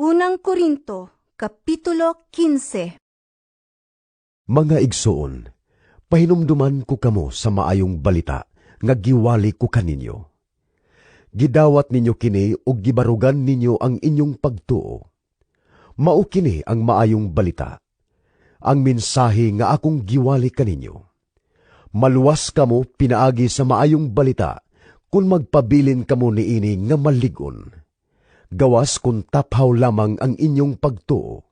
Unang Korinto, Kapitulo 15. Mga igsoon, pahinumduman ko kamo sa maayong balita nga giwali ko kaninyo. Gidawat ninyo kini ug gibarugan ninyo ang inyong pagtuo. Mao kini ang maayong balita, ang mensahe nga akong giwali kaninyo. Maluwas kamo pinaagi sa maayong balita kung magpabilin kamo niini nga malig-on. Gawas kung taphaw lamang ang inyong pagtuo.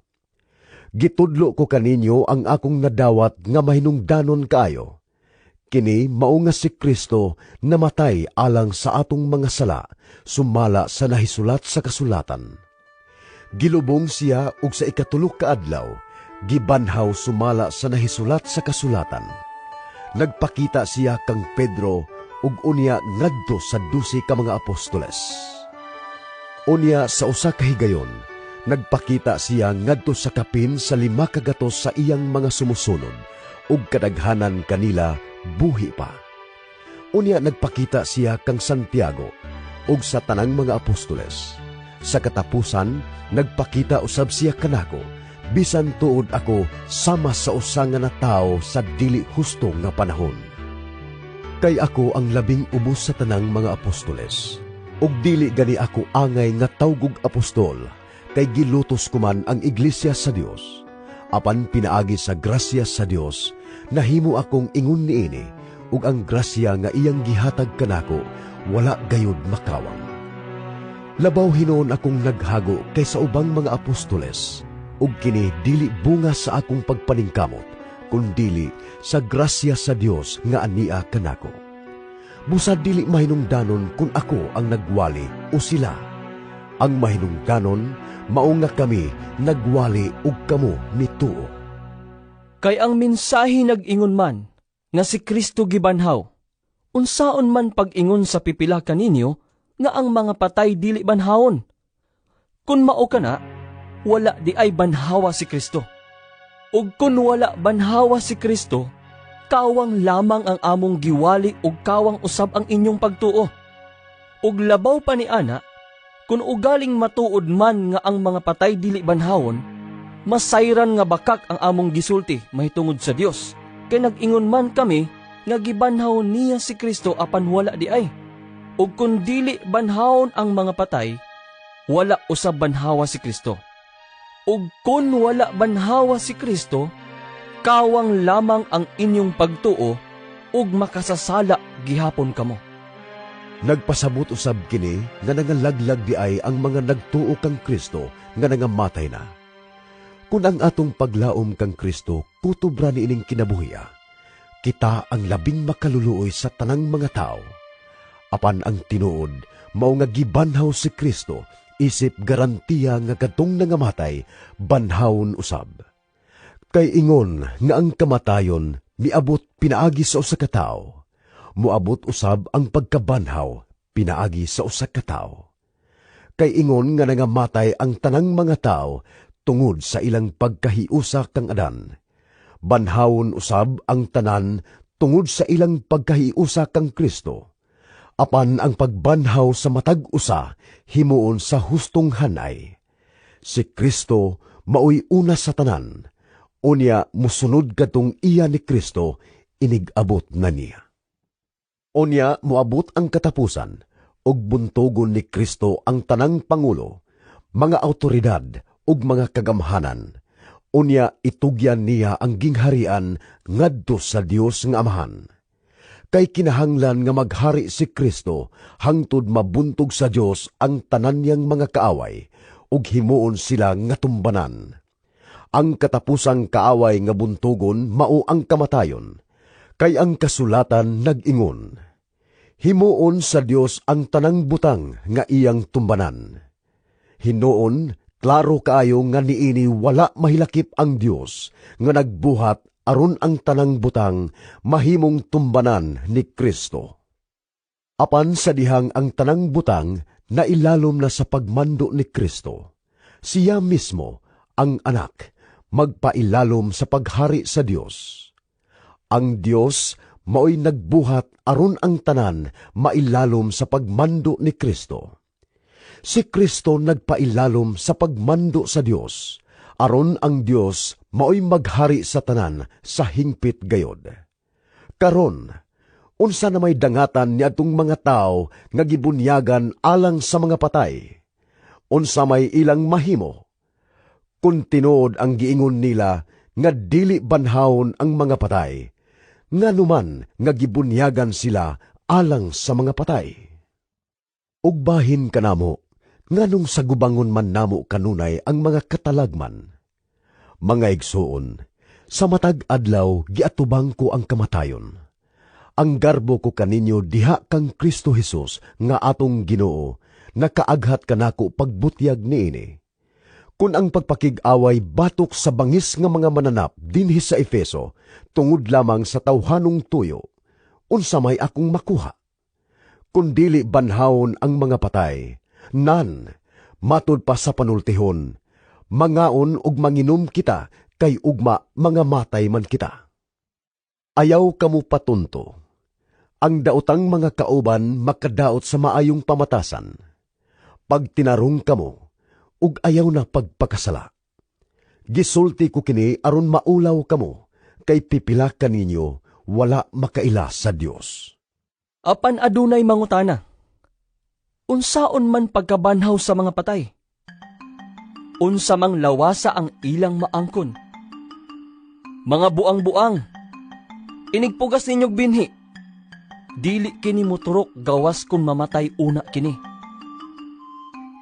Gitudlo ko kaninyo ang akong nadawat nga mahinungdanon kaayo. Kini mao nga si Kristo namatay alang sa atong mga sala, sumala sa nahisulat sa kasulatan. Gilubong siya ug sa ikatulok ka adlaw, gibanhaw sumala sa nahisulat sa kasulatan. Nagpakita siya kang Pedro ug unya ngadto sa 12 ka mga apostoles. Unya sa usa ka higayon, nagpakita siya ngadto sa kapin sa 5 kagatos sa iyang mga sumusunod, ug kadaghanan kanila buhi pa. Unya nagpakita siya kang Santiago, ug sa tanang mga apostoles. Sa katapusan, nagpakita usab siya kanako, bisan tuod ako sama sa usa nga natawo sa dili husto nga panahon. Kay ako ang labing ubos sa tanang mga apostoles, ug dili gani ako angay nga tawgog apostol, kay gilutos ko man ang iglesia sa Dios. Apan pinaagi sa grasya sa Dios, nahimo akong ingon niini, ug ang grasya nga iyang gihatag kanako, wala gayud makawang. Labaw hinuon akong naghago kay sa ubang mga apostoles, ug kini dili bunga sa akong pagpaningkamot, kundili sa grasya sa Dios nga ania kanako. Busa dili mahinungdanon kung ako ang nagwali o sila. Ang mahinungdanon, mao nga kami nagwali ug kamo nituo. Kay ang mensahe nag-ingon man, nga si Kristo gibanhaw, unsaon man pag-ingon sa pipila kaninyo, nga ang mga patay dili banhawon. Kung mao kana, wala di ay banhawa si Kristo. Ug kung wala banhawa si Kristo, kawang lamang ang among giwali ug kawang usab ang inyong pagtuo. Ug labaw pa ni ana, kung ugaling matuod man nga ang mga patay dili banhawon, masayran nga bakak ang among gisulti mahitungod sa Dios. Kay nag-ingon man kami nga gibanhaw niya si Kristo apan wala di ay. Ug kung dili banhawon ang mga patay, wala usab banhawa si Kristo. Ug kung wala banhawa si Kristo, kawang lamang ang inyong pagtuo ug makasasala gihapon kamo. Nagpasabot usab kini nga nangalaglag di ay ang mga nagtuo kang Kristo nga nangamatay na. Kung ang atong paglaom kang Kristo kutob ra niining kinabuhiya, kita ang labing makaluluoy sa tanang mga tao. Apan ang tinuod, mao nga gibanhaw si Kristo, isip garantiya nga kadtong nangamatay, banhawon usab. Kay ingon nga ang kamatayon miabot pinaagi sa usa ka tawo, moabot usab ang pagkabanhaw pinaagi sa usa ka tawo. Kay ingon nga nangamatay ang tanang mga tawo tungod sa ilang pagkahiusa kang Adan, banhawon usab ang tanan tungod sa ilang pagkahiusa kang Kristo. Apan ang pagbanhaw sa matag usa himuon sa hustong hanay. Si Kristo maoy una sa tanan, unya musunod kadtong iya ni Kristo, inigabot na niya. Unya moabot ang katapusan, ug buntogon ni Kristo ang tanang pangulo, mga awtoridad ug mga kagamhanan. Unya itugyan niya ang gingharian ngadto sa Dios nga Amahan. Kay kinahanglan nga maghari si Kristo hangtod mabuntog sa Dios ang tanan niyang mga kaaway, ug himuon sila nga tumbanan. Ang katapusang kaaway nga buntogon mao ang kamatayon, kay ang kasulatan nag-ingon, himuon sa Dios ang tanang butang nga iyang tumbanan. Hinuon, klaro kaayo nga niini wala mahilakip ang Dios nga nagbuhat aron ang tanang butang mahimong tumbanan ni Kristo. Apan sa dihang ang tanang butang nailalom na sa pagmando ni Kristo, siya mismo, ang anak, magpailalom sa paghari sa Dios. Ang Dios mao'y nagbuhat aron ang tanan mailalom sa pagmando ni Kristo. si Kristo nagpailalom sa pagmando sa Dios, aron ang Dios maoy maghari sa tanan sa hingpit gayod. Karon, unsa na may dangatan ni atong mga tao nga gibunyagan alang sa mga patay? Unsa may ilang mahimo? Kung tinuod ang giingon nila nga dili banhawon ang mga patay, nganuman nga gibunyagan sila alang sa mga patay. Ug bahin kanamo, nganong sa gubangon man namo kanunay ang mga katalagman. Mga igsuon, sa matag adlaw giatubang ko ang kamatayon. Ang garbo ko kaninyo diha kang Kristo Jesus nga atong Ginoo, nakaaghat kanako pagbutyag niini. Kung ang pagpakig-away batok sa bangis nga mga mananap dinhi sa Efeso, tungod lamang sa tawhanong tuyo, unsa may akong makuha? Kung dili banhawon ang mga patay, nan, matud pa sa panultihon, mangaon ug manginom kita, kay ugma mga matay man kita. Ayaw kamo patunto. Ang daotang mga kauban makadaot sa maayong pamatasan. Pag tinarong kamo, ug ayaw na pagpakasala. Gisulti ko kini aron maulaw kamo, kay pipila kaninyo wala makaila sa Dios. Apan adunay mangutana, unsaon man pagkabanhaw sa mga patay? Unsa mang lawasa ang ilang maangkon? Mga buang-buang, inigpugas ninyog binhi, dili kini moturok gawas kung mamatay una kini.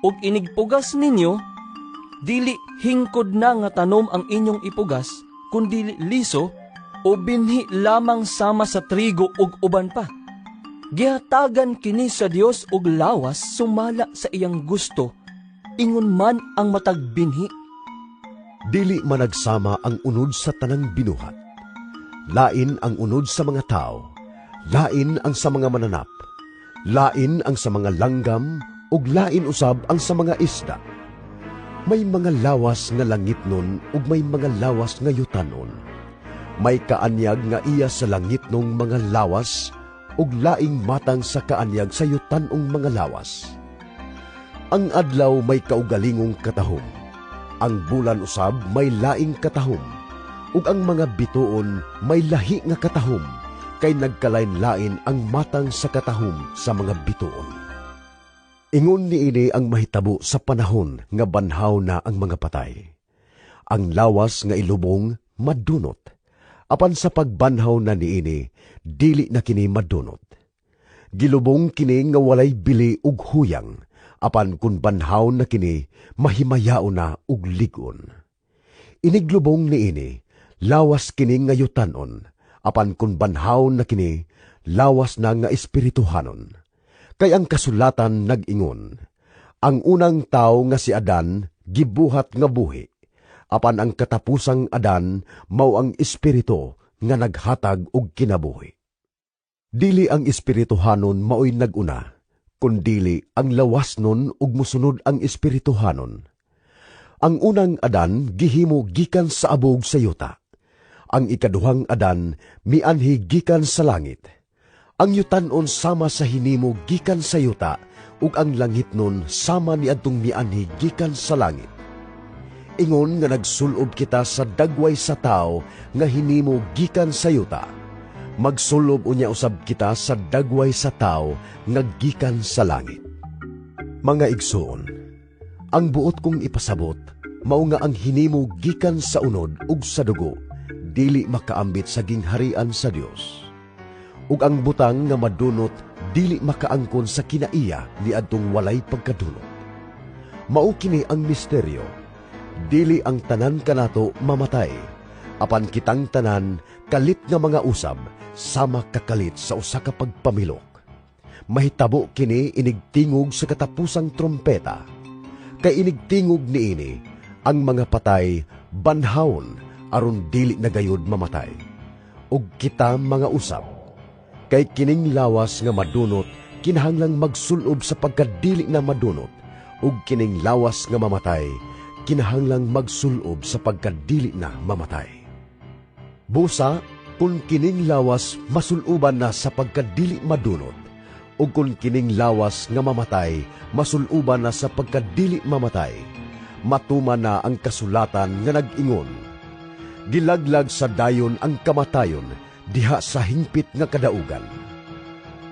Ug inigpugas ninyo, dili hingkod na nga tanom ang inyong ipugas, kun dili liso o binhi lamang sama sa trigo ug uban pa. Gihatagan kini sa Dios og lawas sumala sa iyang gusto, ingon man ang matag binhi. Dili managsama ang unod sa tanang binuhat. Lain ang unod sa mga tao, lain ang sa mga mananap, lain ang sa mga langgam, ug lain usab ang sa mga isda. May mga lawas nga langit nun ug may mga lawas nga yutanon. May kaanyag nga iya sa langit nung mga lawas, ug laing matang sa kaanyag sa yutanong mga lawas. Ang adlaw may kaugalingong katahom, ang bulan usab may laing katahom, ug ang mga bituon may lahi nga katahom, kay nagkalain-lain ang matang sa katahom sa mga bituon. Ingon niini ang mahitabo sa panahon nga banhaw na ang mga patay. Ang lawas nga ilubong madunot, apan sa pagbanhaw na niini, dili na kini madunot. Gilubong kini nga walay bili ug huyang, apan kun banhaw na kini, mahimayao na ug ligon. Iniglubong niini, lawas kini nga yutanon, apan kun banhaw na kini, lawas na nga espirituhanon. Kay ang kasulatan nag-ingon, ang unang tao nga si Adan, gibuhat nga buhi, apan ang katapusang Adan, mao ang espiritu nga naghatag og kinabuhi. Dili ang espirituhanon maoy naguna, kundili ang lawas nun ug musunod ang espirituhanon. Ang unang Adan gihimo gikan sa abog sa yuta. Ang ikaduhang Adan mianhi gikan sa langit. Ang yutanon sama sa hinimo gikan sa yuta, ug ang langit nun sama ni adtong mianhi gikan sa langit. Ingon nga nagsulob kita sa dagway sa tao nga hinimo gikan sa yuta. Magsulob unya usab kita sa dagway sa tao nga gikan sa langit. Mga igsoon, ang buot kong ipasabot, mao nga ang hinimo gikan sa unod ug sa dugo, dili makaambit sa gingharian sa Dios. Ug ang butang nga madunot dili makaangkon sa kinaiya ni adtong walay pagkadunot. Mao kini ang misteryo. Dili ang tanan kanato mamatay, apan kitang tanan kalit nga mga usab sama kakalit sa usa ka pagpamilok. Mahitabo kini inigtingog sa katapusang trompeta. Kay inigtingog niini ang mga patay banhawon aron dili na gayud mamatay. Ug kita mga usab, kay kining lawas nga madunot kinahanglang magsulob sa pagkadili na madunot, ug kining lawas nga mamatay kinahanglang magsulob sa pagkadili na mamatay. Busa, kung kining lawas masuloban na sa pagkadili madunot, ug kun kining lawas nga mamatay masuluban na sa pagkadili mamatay, matuman na ang kasulatan nga nag-ingon, gilaglag sa dayon ang kamatayon diha sa hingpit nga kadaugan.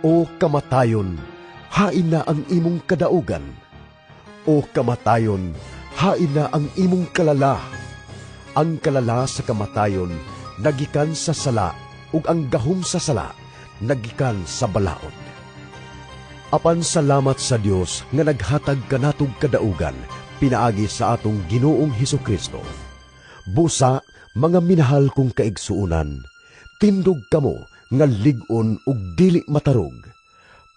O kamatayon, hain na ang imong kadaugan. O kamatayon, hain na ang imong kalala. Ang kalala sa kamatayon nagikan sa sala, ug ang gahom sa sala nagikan sa balaod. Apan salamat sa Dios nga naghatag kanatog kadaugan pinaagi sa atong Ginoong Hesukristo. Busa, mga minahal kong kaigsuunan, tindog kamo nga lig-on ug dili matarog.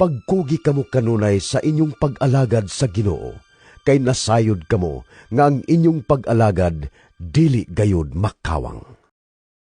Pagkugi kamo kanunay sa inyong pag-alagad sa Ginoo, kay nasayod kamo nga ang inyong pag-alagad dili gayud makawang.